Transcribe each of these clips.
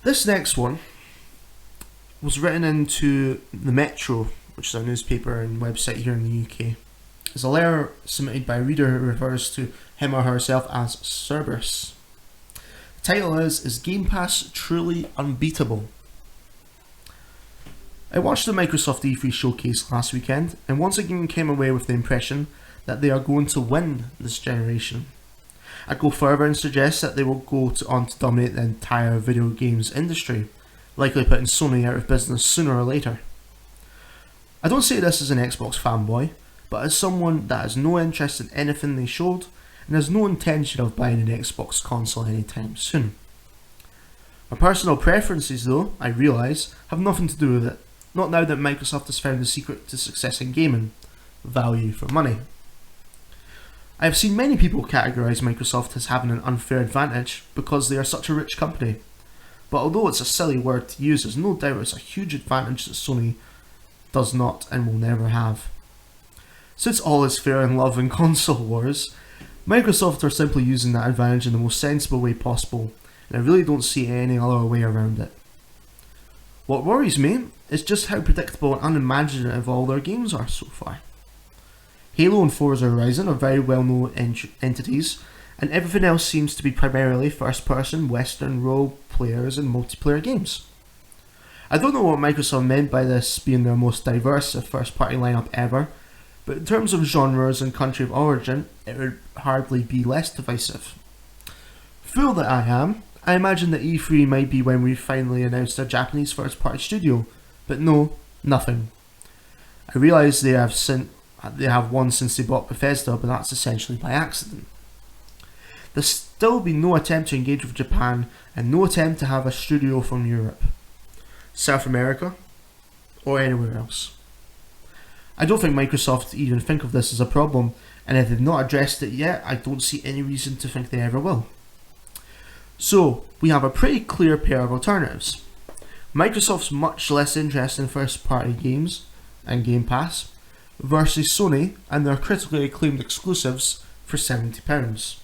This next one was written into the Metro, which is a newspaper and website here in the UK. It's a letter submitted by a reader who refers to him or herself as Cerberus. The title is Game Pass Truly Unbeatable? I watched the Microsoft E3 showcase last weekend and once again came away with the impression that they are going to win this generation. I'd go further and suggest that they will go on to dominate the entire video games industry, likely putting Sony out of business sooner or later. I don't say this as an Xbox fanboy, but as someone that has no interest in anything they showed and has no intention of buying an Xbox console anytime soon. My personal preferences, though, I realise, have nothing to do with it. Not now that Microsoft has found the secret to success in gaming: value for money. I have seen many people categorise Microsoft as having an unfair advantage because they are such a rich company. But although it's a silly word to use, there's no doubt it's a huge advantage that Sony does not and will never have. Since all is fair in love and console wars, Microsoft are simply using that advantage in the most sensible way possible, and I really don't see any other way around it. What worries me is just how predictable and unimaginative all their games are so far. Halo and Forza Horizon are very well known entities, and everything else seems to be primarily first person western role players and multiplayer games. I don't know what Microsoft meant by this being their most diverse first party lineup ever, but in terms of genres and country of origin, it would hardly be less divisive. Fool that I am, I imagine that E3 might be when we finally announced a Japanese first party studio, but no, nothing. I realise they have won since they bought Bethesda, but that's essentially by accident. There's still been no attempt to engage with Japan and no attempt to have a studio from Europe, South America, or anywhere else. I don't think Microsoft even think of this as a problem, and if they've not addressed it yet, I don't see any reason to think they ever will. So, we have a pretty clear pair of alternatives. Microsoft's much less interest in first party games and Game Pass versus Sony and their critically acclaimed exclusives for £70.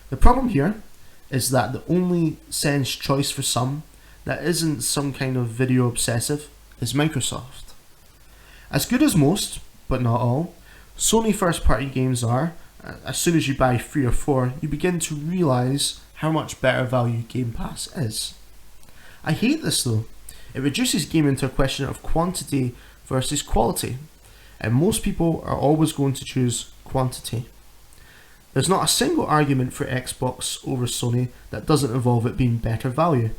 The problem here is that the only sense choice for some that isn't some kind of video obsessive is Microsoft. As good as most, but not all, Sony first party games are, as soon as you buy 3 or 4, you begin to realise how much better value Game Pass is. I hate this though. It reduces gaming to a question of quantity versus quality, and most people are always going to choose quantity. There's not a single argument for Xbox over Sony that doesn't involve it being better value.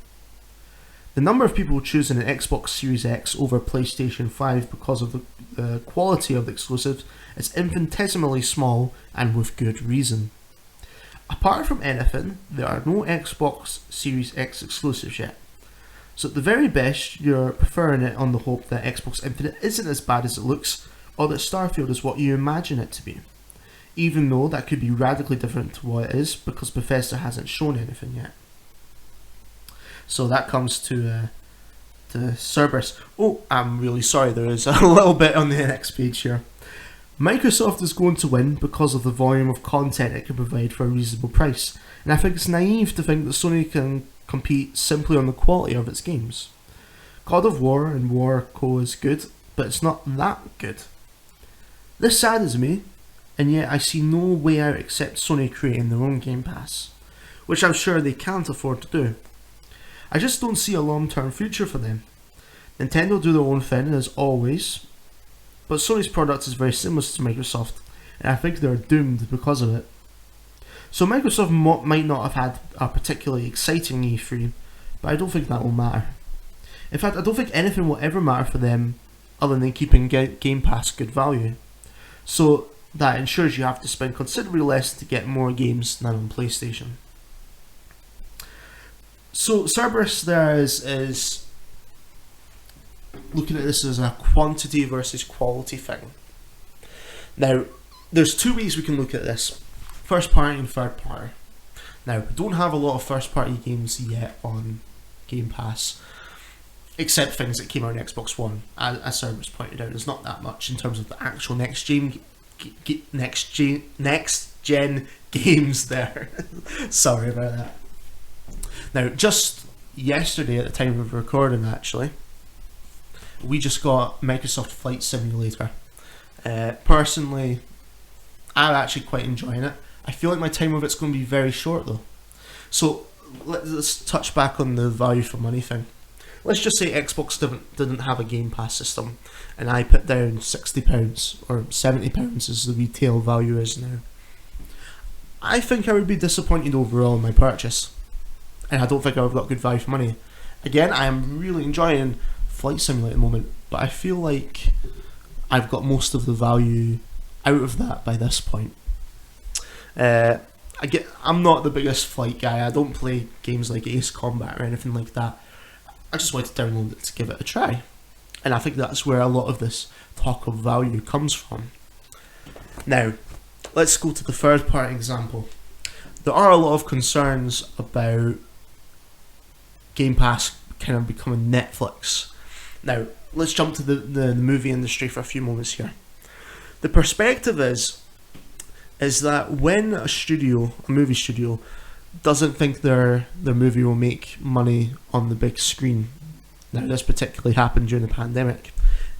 The number of people choosing an Xbox Series X over PlayStation 5 because of the quality of the exclusives is infinitesimally small, and with good reason. Apart from anything, there are no Xbox Series X exclusives yet. So at the very best, you're preferring it on the hope that Xbox Infinite isn't as bad as it looks, or that Starfield is what you imagine it to be. Even though that could be radically different to what it is, because Bethesda hasn't shown anything yet. So that comes to Cerberus. Oh, I'm really sorry, there is a little bit on the next page here. Microsoft is going to win because of the volume of content it can provide for a reasonable price, and I think it's naive to think that Sony can compete simply on the quality of its games. God of War and War Co is good, but it's not that good. This saddens me, and yet I see no way out except Sony creating their own Game Pass, which I'm sure they can't afford to do. I just don't see a long-term future for them. Nintendo do their own thing as always, but Sony's product is very similar to Microsoft, and I think they're doomed because of it. So Microsoft might not have had a particularly exciting E3, but I don't think that will matter. In fact, I don't think anything will ever matter for them other than keeping Game Pass good value. So that ensures you have to spend considerably less to get more games than on PlayStation. So Cerberus there is looking at this as a quantity versus quality thing. Now, there's two ways we can look at this. First party and third party. Now, we don't have a lot of first party games yet on Game Pass, except things that came out on Xbox One. As Cerberus pointed out, there's not that much in terms of the actual next gen games there. Sorry about that. Now, just yesterday at the time of recording actually, we just got Microsoft Flight Simulator. Personally, I'm actually quite enjoying it. I feel like my time with it's going to be very short though. So let's touch back on the value for money thing. Let's just say Xbox didn't have a Game Pass system, and I put down £60 or £70 as the retail value is now. I think I would be disappointed overall in my purchase, and I don't think I've got good value for money. Again, I am really enjoying Flight Simulator at the moment, but I feel like I've got most of the value out of that by this point. I'm not the biggest flight guy. I don't play games like Ace Combat or anything like that. I just wanted to download it to give it a try. And I think that's where a lot of this talk of value comes from. Now, let's go to the third party example. There are a lot of concerns about Game Pass kind of becoming Netflix. Now, let's jump to the movie industry for a few moments here. The perspective is that when a movie studio, doesn't think their movie will make money on the big screen. Now, this particularly happened during the pandemic.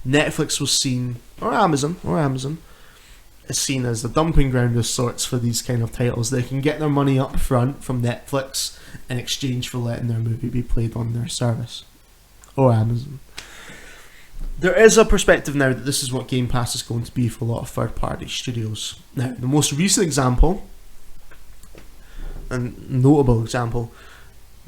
Netflix was seen, or Amazon, is seen as the dumping ground of sorts for these kind of titles. They can get their money up front from Netflix in exchange for letting their movie be played on their service, or Amazon. There is a perspective now that this is what Game Pass is going to be for a lot of third-party studios. Now, the most recent example, and notable example,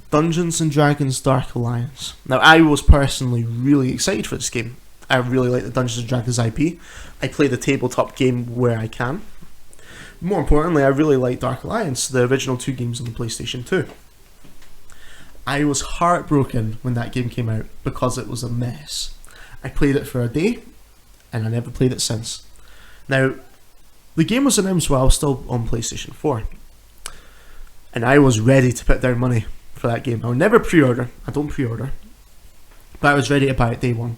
Dungeons & Dragons Dark Alliance. Now, I was personally really excited for this game. I really like the Dungeons & Dragons IP. I play the tabletop game where I can. More importantly, I really like Dark Alliance, the original 2 games on the PlayStation 2. I was heartbroken when that game came out because it was a mess. I played it for a day, and I never played it since. Now, the game was announced while I was still on PlayStation 4, and I was ready to put down money for that game. I would never pre-order, I don't pre-order, but I was ready to buy it day one.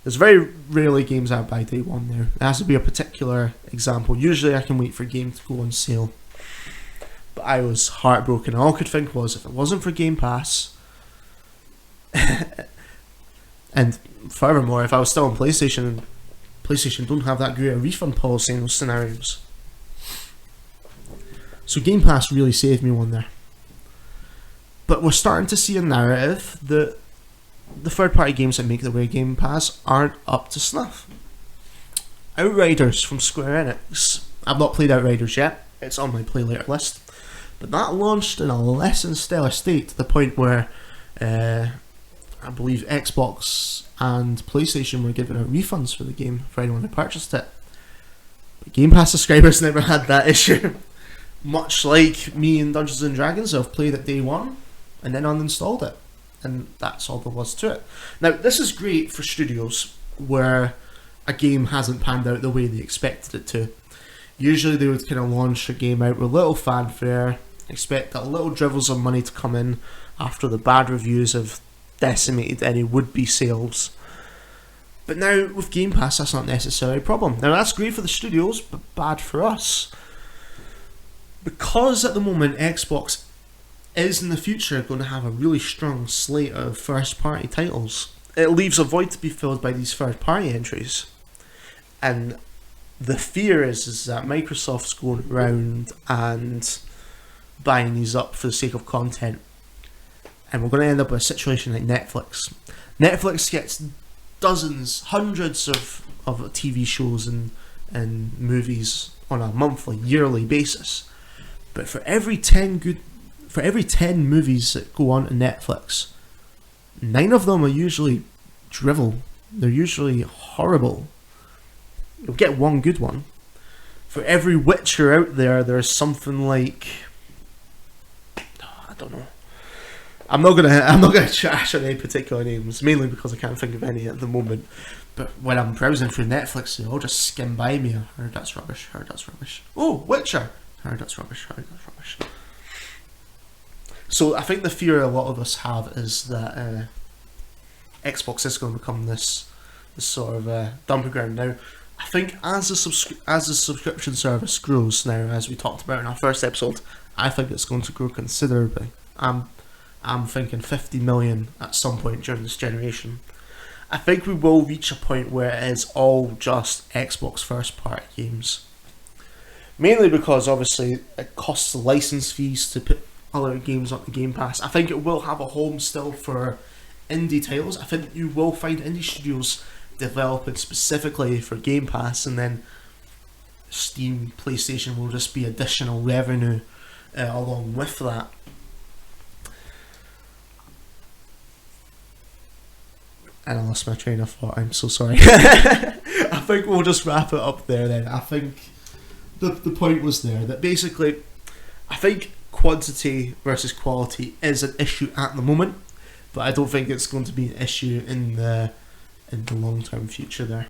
There's very rarely games I buy day one now. It has to be a particular example. Usually I can wait for a game to go on sale. But I was heartbroken. All I could think was, if it wasn't for Game Pass, and furthermore, if I was still on PlayStation, and PlayStation don't have that great a refund policy in those scenarios. So Game Pass really saved me one there. But we're starting to see a narrative that the third-party games that make their way Game Pass aren't up to snuff. Outriders from Square Enix. I've not played Outriders yet. It's on my play later list. But that launched in a less than stellar state to the point where I believe Xbox and PlayStation were giving out refunds for the game for anyone who purchased it. But Game Pass subscribers never had that issue. Much like me and Dungeons & Dragons, I've played it day one and then uninstalled it. And that's all there was to it. Now, this is great for studios where a game hasn't panned out the way they expected it to. Usually they would kind of launch a game out with a little fanfare, expect that little dribbles of money to come in after the bad reviews have decimated any would-be sales. But now with Game Pass, that's not necessarily a problem. Now that's great for the studios, but bad for us. Because at the moment Xbox is in the future going to have a really strong slate of first-party titles, it leaves a void to be filled by these third-party entries. And the fear is that Microsoft's going around and buying these up for the sake of content. And we're going to end up with a situation like Netflix. Netflix gets dozens, hundreds of TV shows and movies on a monthly, yearly basis. But for every 10 movies that go on to Netflix, 9 of them are usually drivel. They're usually horrible. You'll get one good one. For every Witcher out there, there's something like, I don't know. I'm not gonna trash on any particular names, mainly because I can't think of any at the moment. But when I'm browsing through Netflix, they all just skim by me. Heard that's rubbish. Heard that's rubbish. Oh, Witcher. Heard that's rubbish. Heard that's rubbish. So I think the fear a lot of us have is that Xbox is going to become this sort of dumping ground. Now, I think as the subscription service grows now, as we talked about in our first episode, I think it's going to grow considerably. I'm I'm thinking 50 million at some point during this generation. I think we will reach a point where it is all just Xbox first party games. Mainly because obviously it costs license fees to put other games on the Game Pass. I think it will have a home still for indie titles. I think you will find indie studios developing specifically for Game Pass, and then Steam, PlayStation will just be additional revenue along with that. And I lost my train of thought, I'm so sorry. I think we'll just wrap it up there then. I think the point was there that basically I think quantity versus quality is an issue at the moment, but I don't think it's going to be an issue in the long term future there.